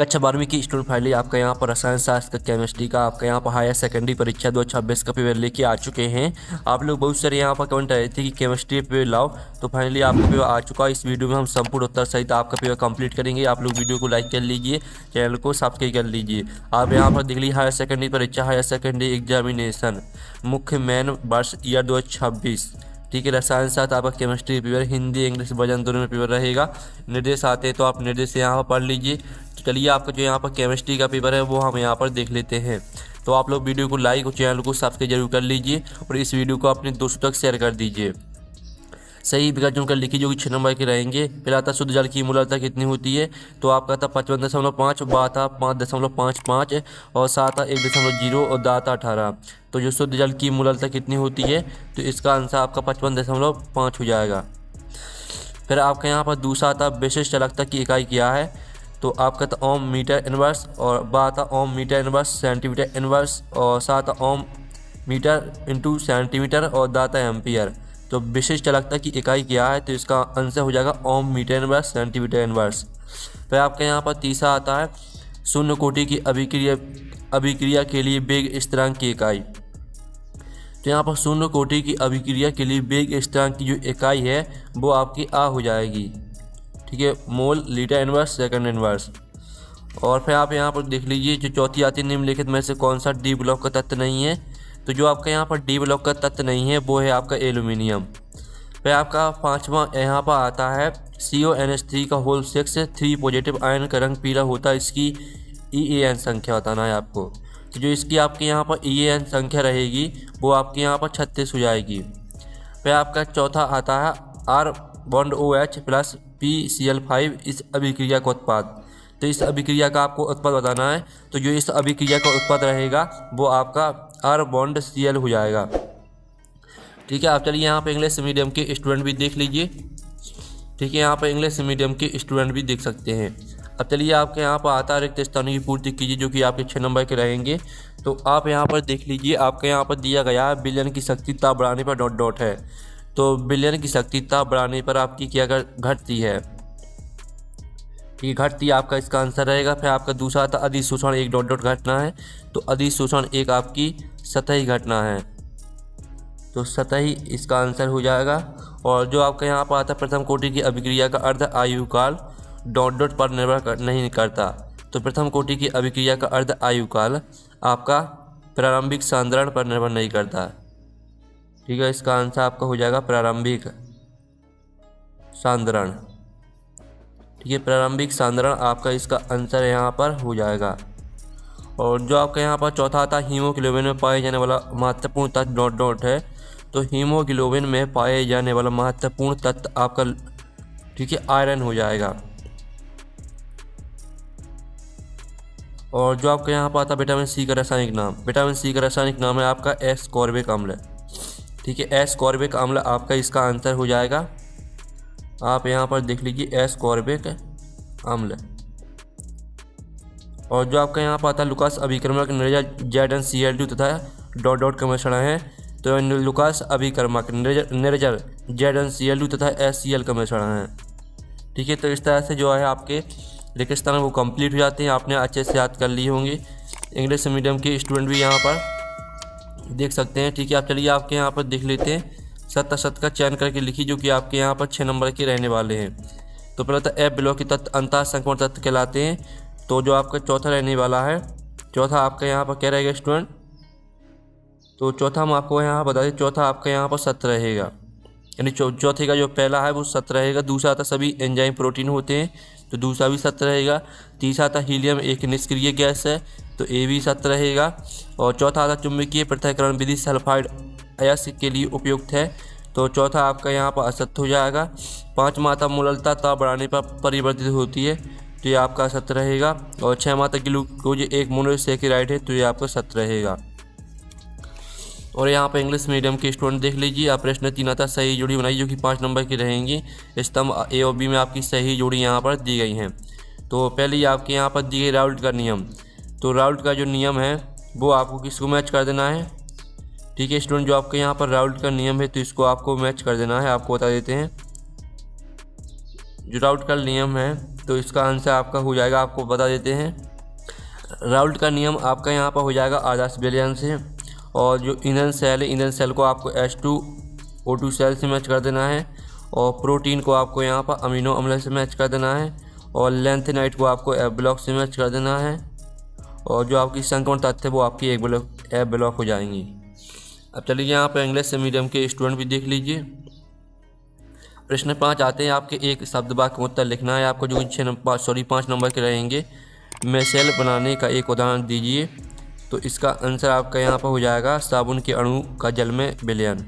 कक्षा 12वीं की स्टूडेंट फाइनली आपका यहाँ पर रसायन शास्त्र केमिस्ट्री का आपका यहाँ पर हायर सेकेंडरी परीक्षा 2026 का पेपर लेके आ चुके हैं। आप लोग बहुत सारे यहाँ पर कमेंट आए थे कि केमिस्ट्री पेपर लाओ, तो फाइनली आपका पेपर आ चुका है। इस वीडियो में हम संपूर्ण उत्तर सहित आपका पेपर कंप्लीट करेंगे। आप लोग वीडियो को लाइक कर लीजिए, चैनल को सब्सक्राइब कर लीजिए। आप यहाँ पर देख लीजिए हायर सेकेंडरी परीक्षा, हायर सेकेंडरी एग्जामिनेशन मुख्य मेन वर्ष ईयर 2026। ठीक है, रसायन शास्त्र आपका chemistry paper Hindi English version दोनों में पेपर रहेगा। निर्देश आते हैं तो आप निर्देश यहाँ पर पढ़ लीजिए। तो चलिए आपका जो यहाँ पर केमिस्ट्री का पेपर है वो हम यहाँ पर देख लेते हैं। तो आप लोग वीडियो को लाइक और चैनल को सब्सक्राइब जरूर कर लीजिए और इस वीडियो को अपने दोस्तों तक शेयर कर दीजिए। सही विकल्प चुनकर लिखिए जो कि 6 नंबर के रहेंगे। पहला आता शुद्ध जल की मूलता कितनी होती है, तो आपका था 55.5, बा था 5.55 और सात था 1.0 और दा था 18। तो जो शुद्ध जल की मूलता कितनी होती है, तो इसका आंसर आपका 55.5 हो जाएगा। फिर आपका यहाँ पर दूसरा था विशिष्ट चालकता की इकाई क्या है, तो आपका था ओम मीटर इनवर्स और बा था ओम मीटर इनवर्स सेंटीमीटर इनवर्स और सात था ओम मीटर इंटू सेंटीमीटर और दा था एम्पियर। तो विशिष्ट चालकता की इकाई क्या है, तो इसका आंसर हो जाएगा ओम मीटर इनवर्स सेंटीमीटर इनवर्स। फिर आपके यहाँ पर तीसरा आता है शून्य कोटि की अभिक्रिया के लिए वेग स्थिरांक की इकाई। तो यहाँ पर शून्य कोटि की अभिक्रिया के लिए वेग स्थिरांक की जो इकाई है वो आपकी आ हो जाएगी। ठीक है, mole litre inverse second inverse. और फिर आप यहाँ पर देख लीजिए जो चौथी आती है निम्नलिखित में से कौन सा डी ब्लॉक का तत्व नहीं है, तो जो आपका यहाँ पर डी ब्लॉक का तत्व नहीं है वो है आपका एल्यूमिनियम। फिर आपका पांचवा यहाँ पर आता है CONH3 का होल 6 पॉजिटिव आयन का रंग पीला होता है, इसकी EAN संख्या बताना है आपको। तो जो इसकी आपके यहाँ पर EAN संख्या रहेगी वो आपके यहाँ पर 36 हो जाएगी। फिर आपका चौथा आता है R bond OH plus PCl5 इस अभिक्रिया का उत्पाद। तो इस अभिक्रिया का आपको उत्पाद बताना है, तो जो इस अभिक्रिया का उत्पाद रहेगा वो आपका R बॉन्ड Cl हो जाएगा। ठीक है, आप चलिए यहाँ पे इंग्लिश मीडियम के स्टूडेंट भी देख लीजिए। ठीक है, यहाँ पर इंग्लिश मीडियम के स्टूडेंट भी देख सकते हैं। अब चलिए आपके यहाँ पर आता रिक्त स्थानों की पूर्ति कीजिए जो कि आपके 6 नंबर के रहेंगे। तो आप यहाँ पर देख लीजिए, आपके यहाँ पर दिया गया है बिलियन की शक्ति ताप बढ़ाने पर डॉट डॉट है। तो बिलियन की शक्ति ताप बढ़ाने पर आपकी क्या घटती है, ये घटती आपका इसका आंसर रहेगा। फिर आपका दूसरा था अधिशोषण एक डॉट डॉट घटना है, तो अधिशोषण एक आपकी सतही घटना है, तो सतही इसका आंसर हो जाएगा। और जो आपका यहाँ पर आता है प्रथम कोटि की अभिक्रिया का अर्ध आयुकाल डॉट डॉट पर निर्भर नहीं करता। तो प्रथम कोटि की अभिक्रिया का अर्ध आयुकाल आपका प्रारंभिक सांद्रण पर निर्भर नहीं करता। ठीक है, इसका आंसर आपका हो जाएगा प्रारंभिक सांद्रण। ठीक है, प्रारंभिक सांद्रण आपका इसका आंसर यहाँ पर हो जाएगा। और जो आपका यहाँ पर चौथा आता है हीमोग्लोबिन में पाए जाने वाला महत्वपूर्ण तत्व डॉट डॉट है, तो हीमोग्लोबिन में पाए जाने वाला महत्वपूर्ण तत्व आपका ठीक है आयरन हो जाएगा। और जो आपका यहाँ पर आता है विटामिन सी का रासायनिक नाम, विटामिन सी का रासायनिक नाम है आपका एस्कॉर्बिक अम्ल। ठीक है, एस्कॉर्बिक अम्ल आपका इसका आंसर हो जाएगा। आप यहाँ पर देख लीजिए एस्कॉर्बिक अम्ल। और जो आपका यहाँ पर आता है लुकास अभिकर्मक निर्जल ZnCl2 तथा डॉट डॉट का मिश्रण है, तो लुकास अभिकर्मक निर्जल ZnCl2 तथा HCl का मिश्रण है। ठीक है, तो इस तरह से जो है आपके रेगिस्तान वो कंप्लीट हो जाते हैं। आपने अच्छे से याद कर लिए होंगे। इंग्लिश मीडियम के स्टूडेंट भी यहाँ पर देख सकते हैं। ठीक है, आप चलिए आपके यहाँ पर देख लेते हैं। सत्य असत्य का चयन करके लिखिए जो कि आपके यहाँ पर 6 नंबर के रहने वाले हैं। तो पहला तो F ब्लॉक के तत्व अंतः संक्रमण तत्व कहलाते हैं। तो जो आपका चौथा रहने वाला है, चौथा आपका यहाँ पर क्या रहेगा स्टूडेंट, तो चौथा हम आपको यहाँ बता दें, चौथा आपका यहाँ पर सत्य रहेगा। यानी चौथे का जो पहला है वो सत्य रहेगा। दूसरा था सभी एंजाइम प्रोटीन होते हैं, तो दूसरा भी सत्य रहेगा। तीसरा था हीलियम एक निष्क्रिय गैस है, तो ए भी सत्य रहेगा। और चौथा था चुंबकीय पृथक्करण विधि सल्फाइड अयस्क के लिए उपयुक्त है, तो चौथा आपका यहाँ पर असत्य हो जाएगा। पाँचवा था मूललता ताप बढ़ाने पर परिवर्तित होती है, तो ये आपका सत्य रहेगा। और 6वां था ग्लूकोज एक मोनोसेकेराइड है, तो ये आपका सत्य रहेगा। और यहाँ पर इंग्लिश मीडियम के स्टूडेंट देख लीजिए। आप प्रश्न 3 आता सही जोड़ी बनाई जो कि 5 नंबर की रहेंगी। स्तंभ A और B में आपकी सही जोड़ी यहाँ पर दी गई हैं। तो पहले आपके यहाँ पर दी गई राउल्ट का नियम, तो राउल्ट का जो नियम है वो आपको किसको मैच कर देना है। ठीक है स्टूडेंट, जो आपके यहाँ पर राउल्ट का नियम है तो इसको आपको मैच कर देना है। आपको बता देते हैं जो राउल्ट का नियम है तो इसका आंसर आपका हो जाएगा, आपको बता देते हैं। राउल्ट का नियम आपका यहाँ पर हो जाएगा आदर्श विलयन से। और जो ईंधन सेल है, ईंधन सेल को आपको H2O2 सेल से मैच कर देना है। और प्रोटीन को आपको यहाँ पर अमीनो अम्ल से मैच कर देना है। और लेंथेनाइट को आपको F ब्लॉक से मैच कर देना है। और जो आपकी संक्रमण तत्व है वो आपकी F ब्लॉक हो जाएंगी। अब चलिए यहाँ पर इंग्लिश से मीडियम के स्टूडेंट भी देख लीजिए। प्रश्न 5 आते हैं आपके, एक शब्द वाक्य में उत्तर लिखना है आपको, जो 5 नंबर के रहेंगे। मिसाइल बनाने का एक उदाहरण दीजिए। तो इसका आंसर आपका यहाँ पर हो जाएगा साबुन के अणु का जल में विलयन।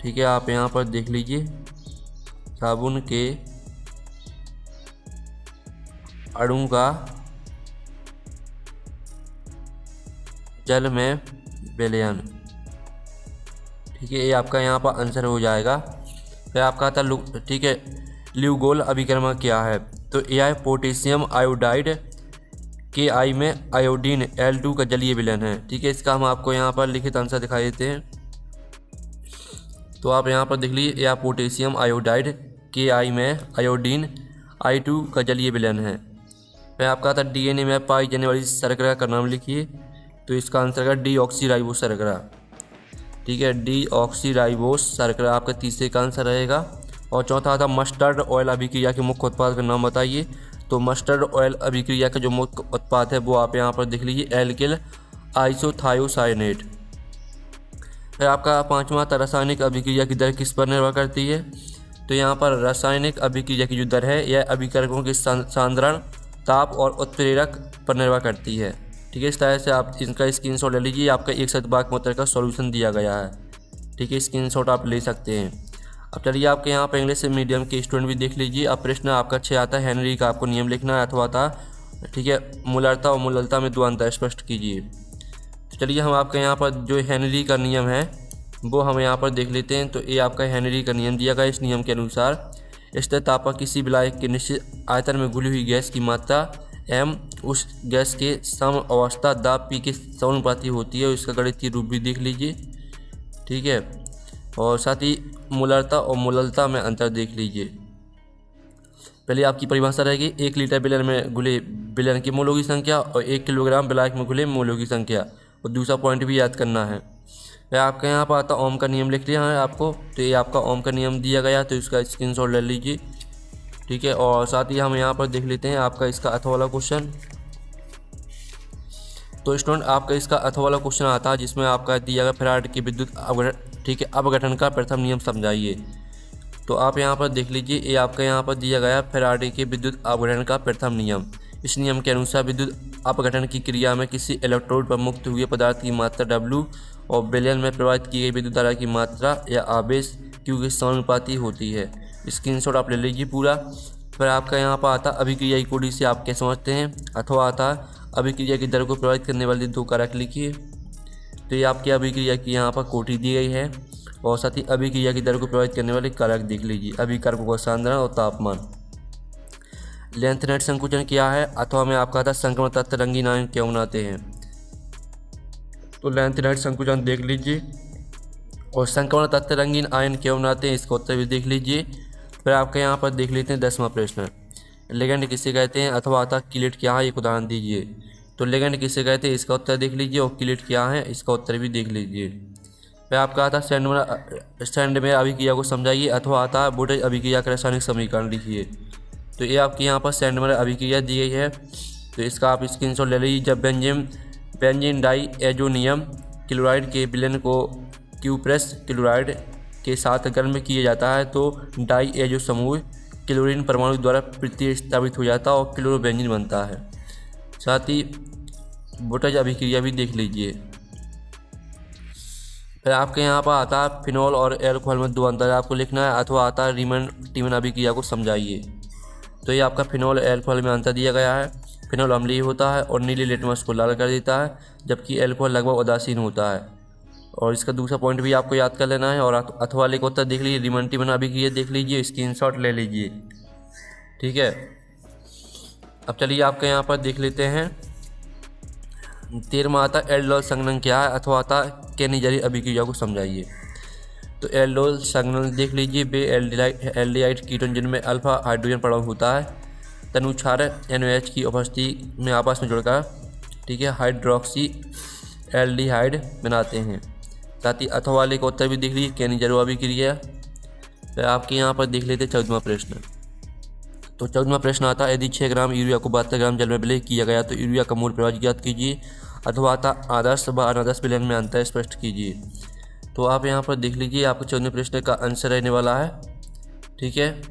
ठीक है, आप यहाँ पर देख लीजिए, साबुन के अणु का जल में विलयन। ठीक है, ये आपका यहाँ पर आंसर हो जाएगा। फिर आपका था ठीक है, ल्यूगोल अभिक्रमण क्या है? तो यह है पोटेशियम आयोडाइड के आई में आयोडीन L2 का जलीय विलयन है। ठीक है, इसका हम आपको यहाँ पर लिखित आंसर दिखाई देते हैं। तो आप यहाँ पर देख लीजिए, यह पोटेशियम आयोडाइड के आई में आयोडीन I2 का जलीय विलयन है। फिर आपका था DNA में पाई जाने वाली शर्करा का नाम लिखिए। तो इसका आंसर है डीऑक्सीराइबोस शर्करा। ठीक है, डीऑक्सीराइबोस शर्करा आपका तीसरे का आंसर रहेगा। और चौथा था मस्टर्ड ऑयल अभिक्रिया के मुख्य उत्पाद का नाम बताइए। तो मस्टर्ड ऑयल अभिक्रिया का जो मुख्य उत्पाद है वो आप यहाँ पर देख लीजिए, एल्किल आइसोथायोसाइनेट। फिर आपका 5वां था रासायनिक अभिक्रिया की दर किस पर निर्भर करती है? तो यहाँ पर रासायनिक अभिक्रिया की जो दर है यह अभिकारकों के सांद्रण, ताप और उत्प्रेरक पर निर्भर करती है। ठीक है, इस तरह से आप इनका स्क्रीनशॉट ले लीजिए। आपका एक शब्द वाक्य में उत्तर का सॉल्यूशन दिया गया है। ठीक है, स्क्रीनशॉट आप ले सकते हैं। अब चलिए आपके यहाँ पर इंग्लिश मीडियम के स्टूडेंट भी देख लीजिए। अब प्रश्न आपका 6 आता है, हेनरी का आपको नियम लिखना है अथवा था। ठीक है, मूलरता और मूललता में 2 अंतर स्पष्ट कीजिए। तो चलिए हम आपके यहाँ पर जो हेनरी का नियम है वो हम यहाँ पर देख लेते हैं। तो ये आपका हेनरी का नियम दिया गया। इस नियम के अनुसार स्थिर ताप पर किसी विलायक के निश्चित आयतन में घुली हुई गैस की मात्रा m उस गैस के सम अवस्था दाब P के समानुपाती होती है। इसका गणितीय रूप भी देख लीजिए। ठीक है, और साथ ही मूलरता और मूललता में अंतर देख लीजिए। पहले आपकी परिभाषा रहेगी 1 लीटर विलयन में घुले विलयन की मोलों की संख्या और 1 किलोग्राम विलायक में घुले मोलों की संख्या। और दूसरा पॉइंट भी याद करना है। फिर आपके यहाँ पर आता ओम का नियम लिख लिया है आपको। तो ये आपका ओम का नियम दिया गया, तो इसका स्क्रीनशॉट ले लीजिए। ठीक है, और साथ ही हम यहाँ पर देख लेते हैं आपका इसका अथवा वाला क्वेश्चन। तो स्टूडेंट आपका इसका अथवा वाला क्वेश्चन आता है जिसमें आपका दिया गया फैराडे की विद्युत अपघटन का प्रथम नियम समझाइए। तो आप यहाँ पर देख लीजिए, ये आपका यहाँ पर दिया गया फैराडे के विद्युत अपघटन का प्रथम नियम। इस नियम के अनुसार विद्युत अपघटन की क्रिया में किसी इलेक्ट्रोड पर मुक्त हुए पदार्थ की मात्रा W और विलयन में प्रवाहित की गई विद्युत धारा की मात्रा या आवेश Q के समानुपाती होती है। स्क्रीनशॉट आप ले लीजिए पूरा। फिर आपका यहाँ पर आता अभिक्रिया की कोटि से आप क्या समझते हैं। अथवा आता अभिक्रिया की दर को प्रभावित करने वाले 2 कारक लिखिए। तो ये आपकी अभिक्रिया की यहाँ पर कोटि दी गई है। और साथ ही अभिक्रिया की दर को प्रभावित करने वाले कारक देख लीजिए, अभिकारकों का सांद्रण और तापमान। लेंथेनाइट संकुचन क्या है? अथवा में आपका था संक्रमण तत्व रंगीन आयन क्यों बनाते हैं? तो लेंथेनाइट संकुचन देख लीजिए। और संक्रमण तत्व रंगीन आयन क्यों बनाते हैं, इसका उत्तर भी देख लीजिए। फिर आपके यहाँ पर देख लेते हैं 10वां प्रश्न, लिगेंड किसे कहते हैं? अथवा आता किलेट क्या है, एक उदाहरण दीजिए। तो लिगेंड किसे कहते हैं, इसका उत्तर देख लीजिए। और किलेट क्या है, इसका उत्तर भी देख लीजिए। फिर आपका आता सैंडमेयर अभिक्रिया को समझाइए। अथवा आता बोटेज अभिक्रिया का रासायनिक समीकरण लिखिए। तो ये आपकी यहाँ पर सैंडमेयर अभिक्रिया दी गई है। तो इसका आप स्क्रीनशॉट ले लीजिए। जब बेंजीन डाई एजोनियम क्लोराइड के विलयन को क्यूप्रेस क्लोराइड के साथ गर्म किया जाता है तो डाई एजो समूह क्लोरीन परमाणु द्वारा प्रतिस्थापित हो जाता है और क्लोरोबेंजीन बनता है। साथ ही बोटेज अभिक्रिया भी देख लीजिए। फिर आपके यहाँ पर आता है फिनॉल और एल्कोहल में 2 अंतर आपको लिखना है। अथवा आता है रीमन टीमन अभिक्रिया को समझाइए। तो ये आपका फिनॉल एल्कोहल में अंतर दिया गया है। फिनॉल अम्लीय होता है और नीले लिटमस को लाल कर देता है, जबकि एल्कोहल लगभग उदासीन होता है। और इसका दूसरा पॉइंट भी आपको याद कर लेना है। और अथवा वाले को उत्तर देख लीजिए, रीमन टीमन अभिक्रिया देख लीजिए, स्क्रीनशॉट ले लीजिए। ठीक है, अब चलिए आपके यहाँ पर देख लेते हैं 13वां आता एल्डोल संघनन क्या है। अथवा आता केनिजरी अभिक्रिया को समझाइए। तो एल्डोल संगनल देख लीजिए, बे एल्डिहाइड कीटोन जिनमें अल्फा हाइड्रोजन परमाणु होता है, तनुक्षार NOH की उपस्थिति में आपस में जुड़कर, ठीक है, हाइड्रोक्सी एल्डिहाइड बनाते हैं। साथ ही अथवा वाले का उत्तर भी देख लीजिए, केनिज़रो अभिक्रिया। फिर आपके यहाँ पर देख लेते 14वां प्रश्न। तो 14वां प्रश्न आता है, यदि 6 ग्राम यूरिया को 72 ग्राम जल में विलय किया गया तो यूरिया का मूल प्रभाव ज्ञात कीजिए, अथवा आता आदर्श व अनादर्श विलयन में अंतर स्पष्ट कीजिए। तो आप यहाँ पर देख लीजिए, आपका 14वें प्रश्न का आंसर रहने वाला है, ठीक है,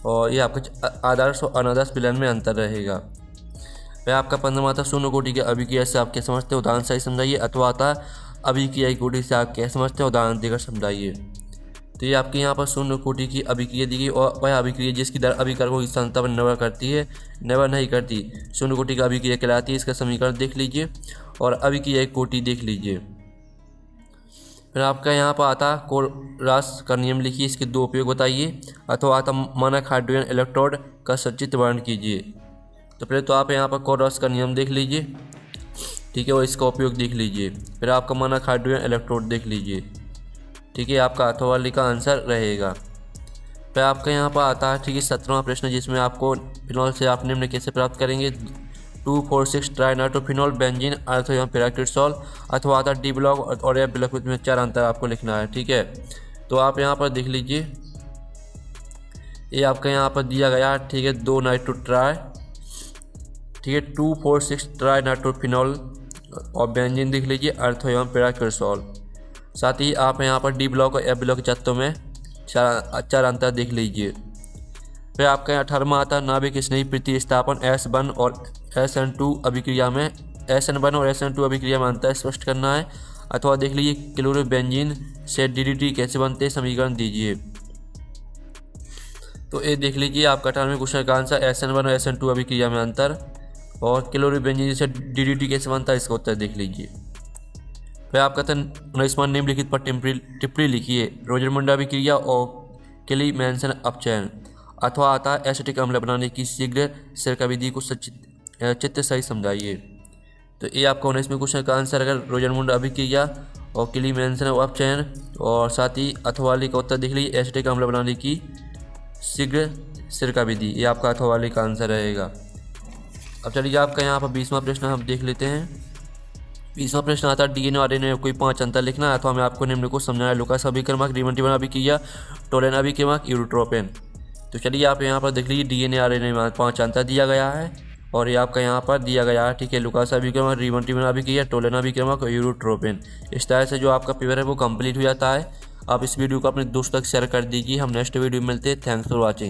और ये आपका आदर्श और अनादर्श विलयन में अंतर रहेगा। वह आपका 15वां आता शून्य कोटि के अभिक्रिया से आप क्या समझते हैं, उदाहरण सही समझाइए। अथवा आता अभिक्रिया कोटि से आप क्या समझते हैं, उदाहरण देकर समझाइए। तो ये आपके यहाँ पर शून्य कोटि की अभिक्रिया दी गई, और वह अभिक्रिया जिसकी दर अभिकारकों की सांद्रता पर निर्भर करती है, निर्भर नहीं करती, शून्य कोटि की अभिक्रिया कहलाती है। इसका समीकरण देख लीजिए और अभिक्रिया कोटि देख लीजिए। फिर आपका यहाँ पर आता कोलरास का नियम लिखिए, इसके 2 उपयोग बताइए। अथवा आता मानक हाइड्रोजन इलेक्ट्रोड का सचित्र वर्णन कीजिए। तो पहले तो आप यहाँ पर कोलरास का नियम देख लीजिए, ठीक है, और इसका उपयोग देख लीजिए। फिर आपका मानक हाइड्रोजन इलेक्ट्रोड देख लीजिए, ठीक है, आपका अथवा वाली का आंसर रहेगा। फिर आपका यहाँ पर आता है, ठीक है, 17वां प्रश्न, जिसमें आपको फिनॉल से आप निम्न कैसे प्राप्त करेंगे, 2,4,6 ट्राइनाइट्रोफिनॉल, बेंजीन, अर्थ एवं पैराक्रिसॉल। अथवा आता डी ब्लॉक और एफ ब्लॉक में 4 अंतर आपको लिखना है, ठीक है। तो आप यहाँ पर देख लीजिए, ये आपका यहाँ पर दिया गया, ठीक है, 2 नाइट्रो ट्राई, ठीक है, 2,4,6 ट्राइनाइट्रोफिनॉल, और बेंजीन देख लीजिए, अर्थ एवं पैराक्रिसॉल। साथ ही आप यहाँ पर डी ब्लॉक और एफ ब्लॉक के तत्वों में 4 अंतर देख लीजिए। फिर आपका 18वां आता है नाभिक स्नेही प्रतिस्थापन S1 और SN2 अभिक्रिया में, SN1 और SN2 अभिक्रिया में अंतर स्पष्ट करना है। अथवा देख लीजिए क्लोरोबेंजीन से DDT कैसे बनते हैं, समीकरण दीजिए। तो ये देख लीजिए, आपका 18वें क्वेश्चन का आंसर SN1 और SN2 अभिक्रिया में अंतर, और क्लोरोबेंजीन से DDT कैसे बनता है, इसका उत्तर देख लीजिए। फिर आपका 19वां निम्नलिखित पर टिप्पणी लिखिए, रोजरमुंडा अभिक्रिया और केली मैनसन अपचयन। अथवा आता है एसिटिक अम्ल बनाने की शीघ्र सिरका विधि को चित्र सही समझाइए। तो ये आपका 19वें क्वेश्चन का आंसर अगर रोजरमुंडा अभिक्रिया और केली मैनसन अपचयन, और साथ ही अथवा वाली का उत्तर देख लीजिए, एसिटिक अम्ल बनाने की शीघ्र सिरका विधि, ये आपका अथवा वाली का आंसर रहेगा। अब चलिए आपका यहाँ पर 20वां प्रश्न हम देख लेते हैं। 20वां प्रश्न आता है DNA और RNA में कोई 5 अंतर लिखना है। अथवा मैं आपको निम्न को समझाया, लुकास अभिक्रमक, रिबन अभिक्रिया, टोलेन अभिक्रमक, यूरोट्रोपिन। तो चलिए आप यहाँ पर देख लीजिए, DNA RNA में 5 अंतर दिया गया है, और ये आपका यहाँ पर दिया गया है, ठीक है, लुकास अभिक्रमक, रिबन अभिक्रिया, टोलेन अभिक्रमक और यूरोट्रोपिन। इस तरह से जो आपका पेपर है वो कंप्लीट हो जाता है। आप इस वीडियो को अपने दोस्तों तक शेयर कर दीजिए। हम नेक्स्ट वीडियो में मिलते हैं। Thanks for watching.